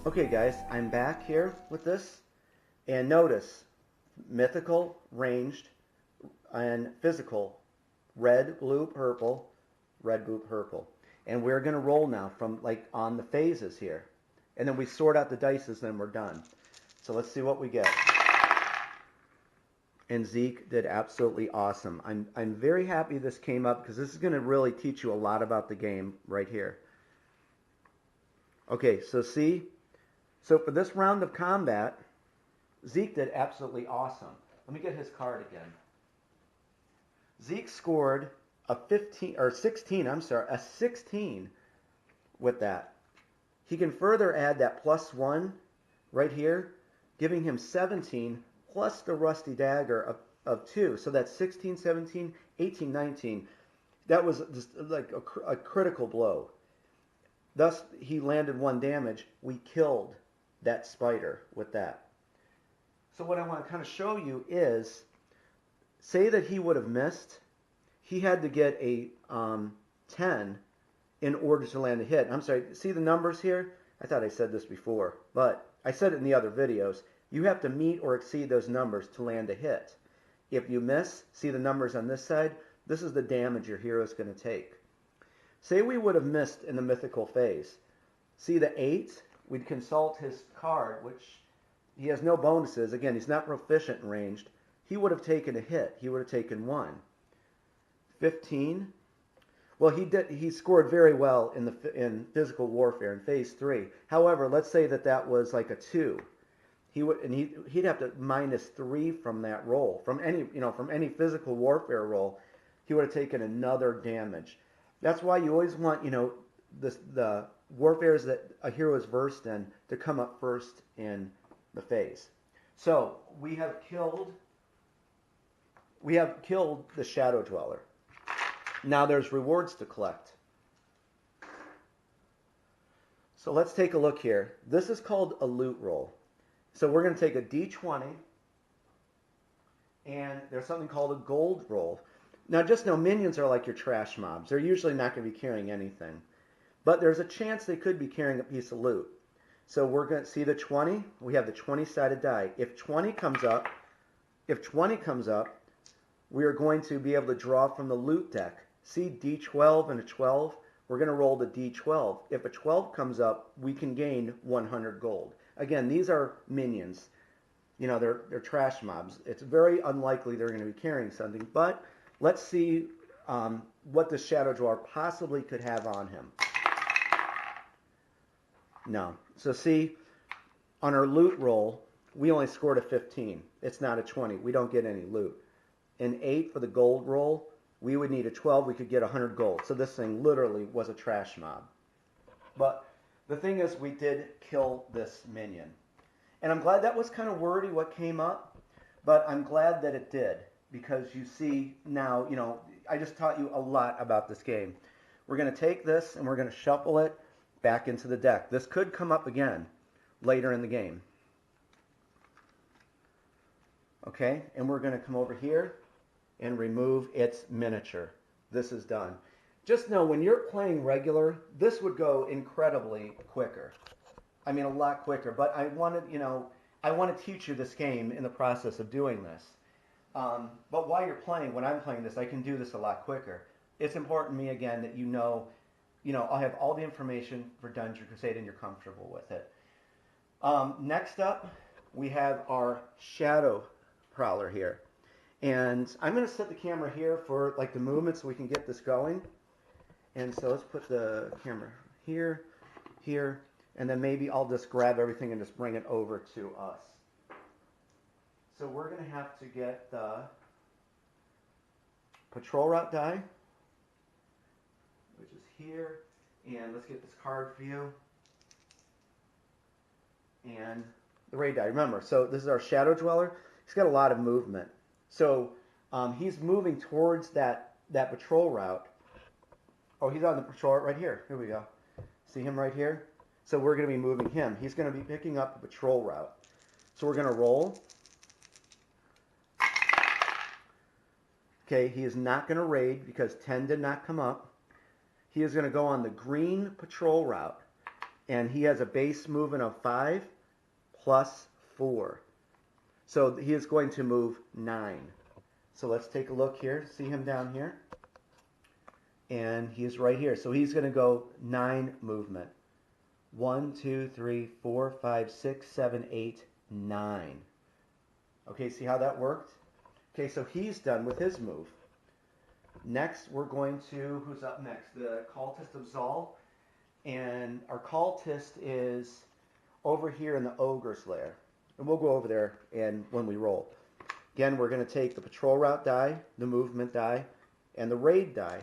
Okay guys, I'm back here with this, and notice mythical, ranged, and physical, red, blue, purple, red, blue, purple. And we're going to roll now from like on the phases here. And then we sort out the dices, then we're done. So let's see what we get. And Zeke did absolutely awesome. I'm very happy this came up because this is going to really teach you a lot about the game right here. Okay, so see, so for this round of combat, Zeke did absolutely awesome. Let me get his card again. Zeke scored a 15 or 16, I'm sorry, a 16 with that. He can further add that +1 right here, giving him 17 plus the rusty dagger of 2. So that's 16, 17, 18, 19. That was just like a critical blow. Thus, he landed 1 damage. We killed that spider with that. So what I want to kind of show you is, say that he would have missed, he had to get a 10 in order to land a hit. I'm sorry, see the numbers here? I thought I said this before, but I said it in the other videos. You have to meet or exceed those numbers to land a hit. If you miss, see the numbers on this side? This is the damage your hero is going to take. Say we would have missed in the mythical phase. See the 8? We'd consult his card, which he has no bonuses. Again, he's not proficient in ranged. He would have taken a hit. He would have taken 1. 15. Well, he scored very well in physical warfare in phase 3. However, let's say that was like a 2. He'd have to -3 from that roll. From any physical warfare roll, he would have taken another damage. That's why you always want, the warfares that a hero is versed in to come up first in the phase. So we have killed the Shadow Dweller. Now there's rewards to collect. So let's take a look here. This is called a loot roll. So we're going to take a D20, and there's something called a gold roll. Now just know minions are like your trash mobs. They're usually not going to be carrying anything. But there's a chance they could be carrying a piece of loot. So we're going to see the 20. We have the 20-sided die. If 20 comes up, we are going to be able to draw from the loot deck. See D12 and a 12? We're going to roll the D12. If a 12 comes up, we can gain 100 gold. Again, these are minions. They're trash mobs. It's very unlikely they're going to be carrying something, but let's see what the Shadow Dweller possibly could have on him. No. So see, on our loot roll, we only scored a 15. It's not a 20. We don't get any loot. An 8 for the gold roll, we would need a 12. We could get 100 gold. So this thing literally was a trash mob. But the thing is, we did kill this minion. And I'm glad that was kind of wordy what came up, but I'm glad that it did. Because you see now, I just taught you a lot about this game. We're going to take this and we're going to shuffle it back into the deck. This could come up again later in the game. Okay, and we're going to come over here and remove its miniature. This is done. Just know when you're playing regular, this would go incredibly quicker. I mean, a lot quicker. But I want to teach you this game in the process of doing this. But while you're playing, when I'm playing this, I can do this a lot quicker. It's important to me, again, that I'll have all the information for Dungeon Crusade and you're comfortable with it. Next up, we have our Shadow Prowler here. And I'm going to set the camera here for like the movement so we can get this going. And so let's put the camera here, here, and then maybe I'll just grab everything and just bring it over to us. So we're going to have to get the patrol route die, which is here. And let's get this card for you. And the raid die. Remember, so this is our Shadow Dweller. He's got a lot of movement. So he's moving towards that patrol route. Oh, he's on the patrol route right here. Here we go. See him right here? So we're going to be moving him. He's going to be picking up the patrol route. So we're going to roll. Okay, he is not going to raid because 10 did not come up. He is going to go on the green patrol route. and he has a base movement of 5 plus 4. So he is going to move 9. So let's take a look here. See him down here? And he is right here. So he's going to go 9 movement. 1, 2, 3, 4, 5, 6, 7, 8, 9. Okay, see how that worked? Okay, so he's done with his move. Next, we're going to, who's up next? The cultist of Zal. And our cultist is over here in the ogre's lair. And we'll go over there and when we roll. Again, we're going to take the patrol route die, the movement die, and the raid die.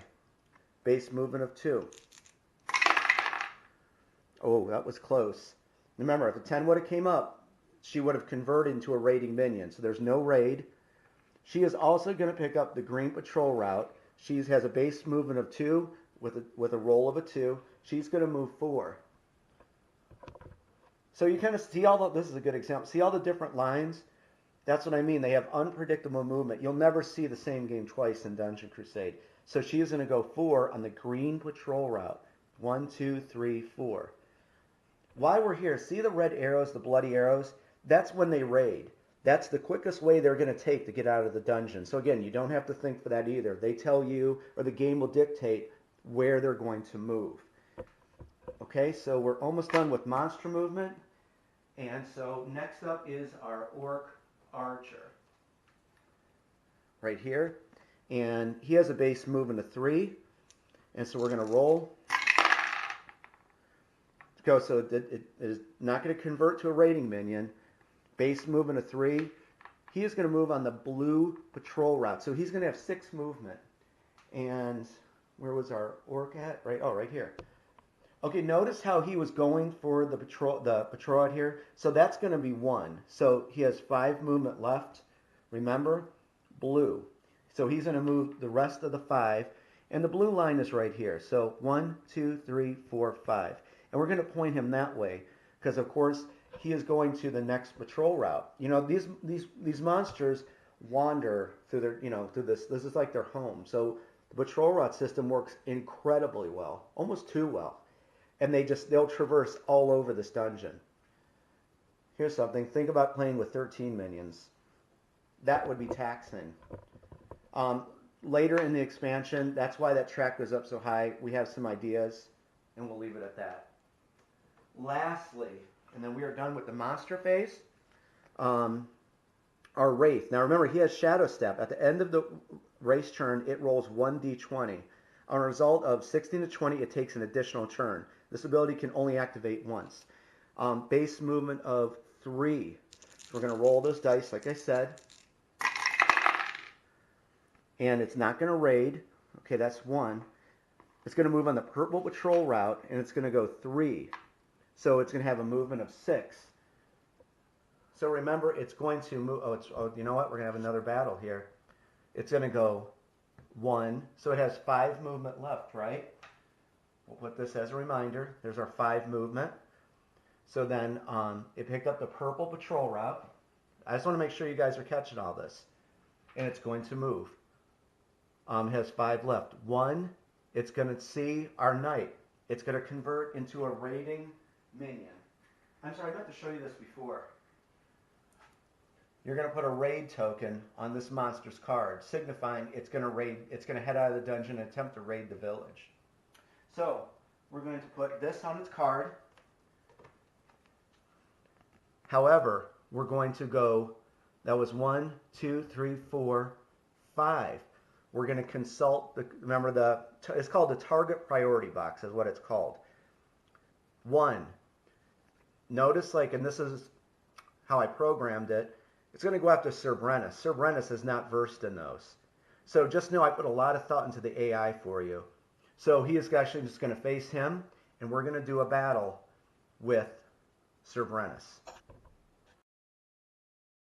Base movement of 2. Oh, that was close. Remember, if a 10 would have came up, she would have converted into a raiding minion. So there's no raid. She is also going to pick up the green patrol route. She has a base movement of 2 with a roll of a 2. She's going to move 4. So you kind of see this is a good example. See all the different lines? That's what I mean. They have unpredictable movement. You'll never see the same game twice in Dungeon Crusade. So she is going to go 4 on the green patrol route. 1, 2, 3, 4. While we're here, see the red arrows, the bloody arrows? That's when they raid. That's the quickest way they're going to take to get out of the dungeon. So again, you don't have to think for that either. They tell you, or the game will dictate where they're going to move. Okay, so we're almost done with monster movement. And so next up is our orc archer. Right here. And he has a base movement of 3. And so we're going to roll. Go. So it is not going to convert to a raiding minion. Base movement of 3. He is going to move on the blue patrol route. So he's going to have 6 movement. And where was our orc at? Right. Oh, right here. Okay, notice how he was going for the patrol out here. So that's going to be 1. So he has 5 movement left. Remember, blue. So he's going to move the rest of the 5. And the blue line is right here. So 1, 2, 3, 4, 5. And we're going to point him that way because, of course, he is going to the next patrol route. You know, these monsters wander through their, through this. This is like their home. So the patrol route system works incredibly well, almost too well. And they'll traverse all over this dungeon. Here's something. Think about playing with 13 minions. That would be taxing. Later in the expansion, that's why that track goes up so high. We have some ideas, and we'll leave it at that. Lastly, and then we are done with the monster phase, our Wraith. Now remember, he has Shadow Step. At the end of the race turn, it rolls 1d20. On a result of 16 to 20, it takes an additional turn. This ability can only activate once. Base movement of 3. So we're going to roll those dice, like I said. And it's not going to raid. Okay, that's 1. It's going to move on the purple patrol route, and it's going to go 3. So it's going to have a movement of 6. So remember, it's going to move. Oh, you know what? We're going to have another battle here. It's going to go 1. So it has 5 movement left, right? We'll put this as a reminder. There's our 5 movement. So then it picked up the purple patrol route. I just want to make sure you guys are catching all this. And it's going to move. It has 5 left. 1, it's going to see our knight. It's going to convert into a raiding minion. I'm sorry, I meant to show you this before. You're going to put a raid token on this monster's card, signifying it's going to raid. It's going to head out of the dungeon and attempt to raid the village. So we're going to put this on its card. However, we're going to go. That was 1, 2, 3, 4, 5. We're going to consult remember it's called the target priority box is what it's called. 1. Notice, and this is how I programmed it, it's going to go after Sir Brennis. Sir Brennis is not versed in those. So just know I put a lot of thought into the AI for you. So he is actually just going to face him, and we're going to do a battle with Sir Brennis.